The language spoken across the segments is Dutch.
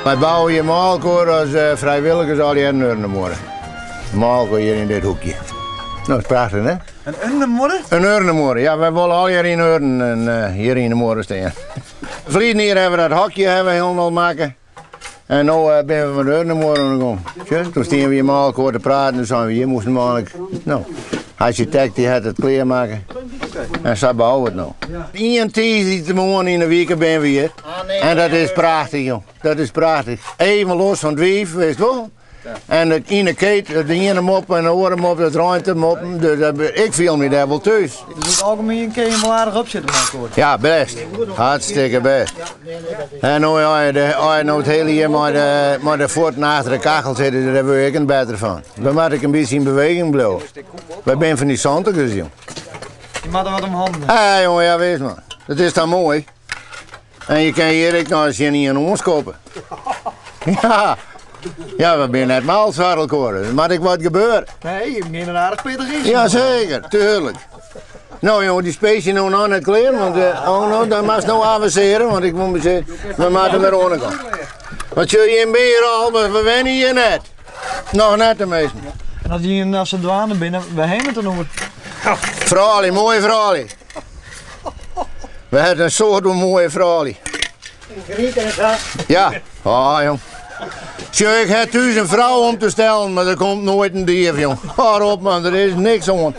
Wij bouwen je maalkoor als vrijwilligers al die urnemoren. Maalkoor hier in dit hoekje. Nou, dat is prachtig, hè? Een urnemoren? Een urnemoren, ja, wij willen al hier in urnen hier in de moren staan. Verleden hier hebben we dat hokje helemaal maken. En nu ben we met de urnemoren gekomen. Toen staan we hier maalkoor te praten, toen zijn we hier moesten eigenlijk. Nou, architect die had het kleermaken. En zo bouwen we het nou. Eén te morgen in de week ben we hier. En dat is prachtig, joh. Dat is prachtig. Even los van het wief, weet je wel. En de ene keet, de ene mop en de andere mop, dat ruimte moppen. Dus ik viel me daar wel thuis. Dus in het algemeen kun je hem wel aardig opzetten, maar akkoord. Ja, best. Hartstikke best. En nu het hele jaar maar de voeten achter de kachel zitten, daar word ik een beter van. Dan moet ik een beetje in beweging blijven. Wij zijn van die zantigers, joh. Je moet er wat om handen. Ja, jongen, ja, wees maar. Dat is dan mooi. En je kan hier nou eens niet in ons kopen. Ja. Ja, we zijn net maalzwaardel geworden. Er moet ik wat gebeuren. Nee, je bent een aardig pittig is. Jazeker, tuurlijk. Nou jongen, die space je nou aan het kleren, want dan mag je nou avanceren, want ik moet me zeggen, we moeten weer ondergaan. Want je in beer al, maar we wennen hier net. Nog net de meesten. En als je als ze douane binnen, we heen het te noemen. Vrouwlie, mooie vrouwlie. We hebben een soort van mooie vrouwlie. Genieten het wel? Ja, jong. Ik heb thuis een vrouw om te stellen, maar er komt nooit een dief, jong. Hoor op man, er is niks om.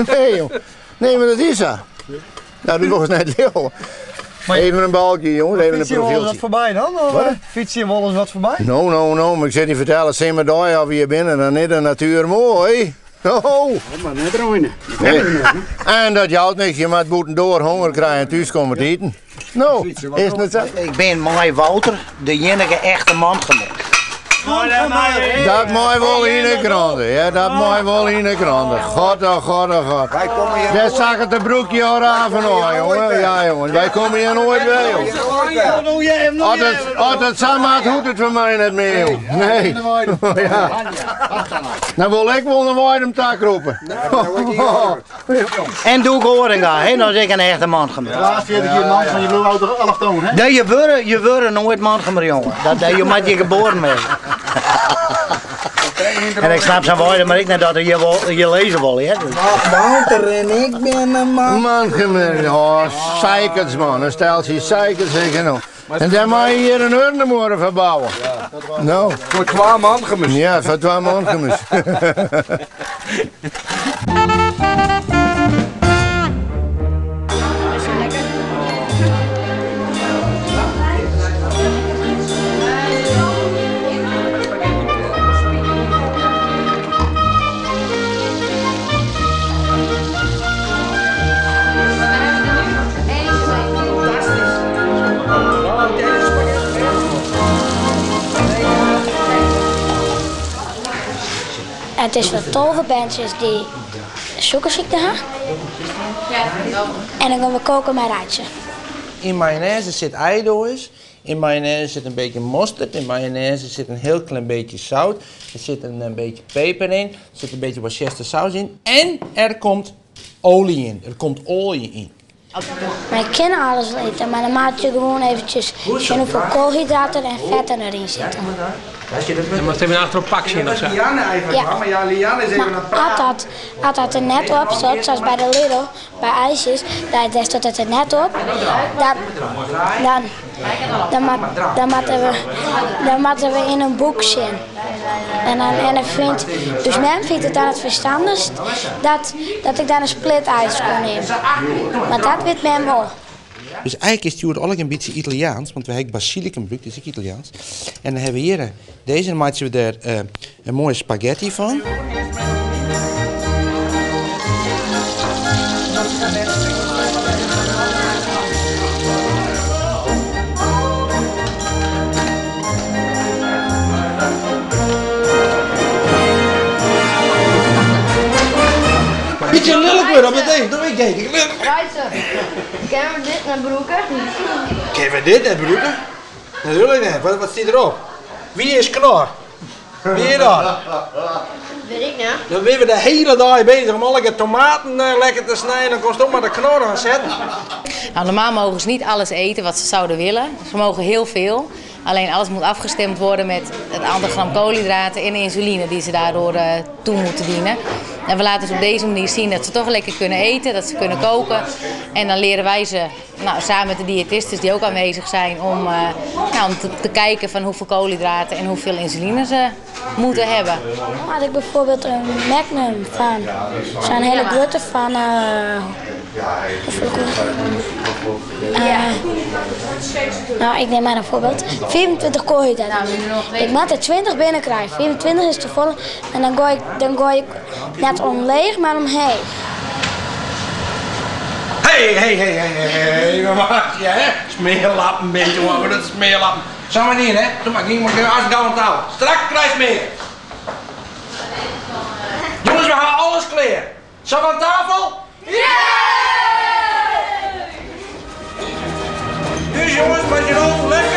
Nee, jong. Nee, maar dat is zo. Nou, dat was net heel. Even een balkje, jongens, even een profieltje. Fiets je wel eens wat voorbij dan? Fiets je wel eens wat voorbij? Nou, maar ik zit niet vertellen, zie maar daar of je binnen, dan is de natuur mooi. Oh. Maar net ruinen. Nee. En dat jouwt niks, je moet boeten door honger krijgen en thuis komen te eten. Nou, is het zo? Ik ben Mai Wouter, de enige echte mandgemer. Dat mooi wel in de kranten, ja, dat mooi wel in de kranten. God, oh god, oh god. Dat zag het de broekje al aan van jongen. Ja, jongen, wij komen hier nooit bij, joh. Als het samen had, hoeft het voor mij niet meer, joh. Nee. Ja. Dan wil ik wel een weidemtak roepen. En doe ik Horinga, hè, als ik een echte mandgemer. De laatste keer dat je een man van je bloed oude allochtoon, hè? Nee, je wordt nooit mandgemer, jongen. Je moet je geboren mee. En ik snap zijn woorden, maar ik net dat je lezen wil, hè? Wouter en ik ben een man. Man, oh, zeikers man, een steltje zeikers, zeg nou. En dan moet je hier een urnemoren verbouwen. Ja, nou. Voor 2 mandgemers. Ja, voor 2 mandgemers. Het is voor toverbandjes die suikerziekte hebben. En dan gaan we koken met rijtje. In mayonaise zit eidoos, in mayonaise zit een beetje mosterd, in mayonaise zit een heel klein beetje zout, er zit een beetje peper in, er zit een beetje Worcestersaus in en er komt olie in. Er komt olie in. Maar ik kan alles eten, maar dan maak je gewoon eventjes zien hoeveel koolhydraten en vetten erin zitten. Je moet even achter op pak zien of zo. Ja. Maar als dat er net op staat, zoals bij de Lidl, bij ijsjes, daar staat het er net op, dan moeten we in een boek zien. Dus men vindt het dan het verstandigst dat ik dan een split ijs kon nemen. Maar dat weet men wel. Dus eigenlijk is het ook een beetje Italiaans, want we hebben basilicum gebruikt, dat is ook Italiaans. En dan hebben we hier, deze maken we er een mooie spaghetti van. Beetje lullig weer op het ding, doe ik kijken. Rijtje, kennen we dit naar broeken? Kennen we dit naar broeken? Natuurlijk niet, wat staat erop? Wie is klaar? Wie is dat? Weet ik niet. Dan zijn we de hele dag bezig om alle tomaten lekker te snijden en dan kost ook maar de knor aan zetten. Nou, normaal mogen ze niet alles eten wat ze zouden willen. Ze mogen heel veel. Alleen alles moet afgestemd worden met het aantal gram koolhydraten en insuline die ze daardoor toe moeten dienen. En we laten ze op deze manier zien dat ze toch lekker kunnen eten, dat ze kunnen koken. En dan leren wij ze, samen met de diëtisten die ook aanwezig zijn, om te kijken van hoeveel koolhydraten en hoeveel insuline ze moeten hebben. Had ik bijvoorbeeld een Magnum van, zo'n hele grote van, ik neem maar een voorbeeld, 24 koolhydraten. Ik moet er 20 binnen krijgen, 24 is te vol en dan gooi ik net omleeg, maar omheen. Hey, wat maak je, hè? Smeerlappen, een beetje, hoor, dat is smeerlappen. Zo maar niet, hè? Doe maar, niet meer als gauw aan touw. Strak krijg meer. Jongens, we gaan alles kleren. Zo aan tafel? Dus jongens, met je rol, lekker.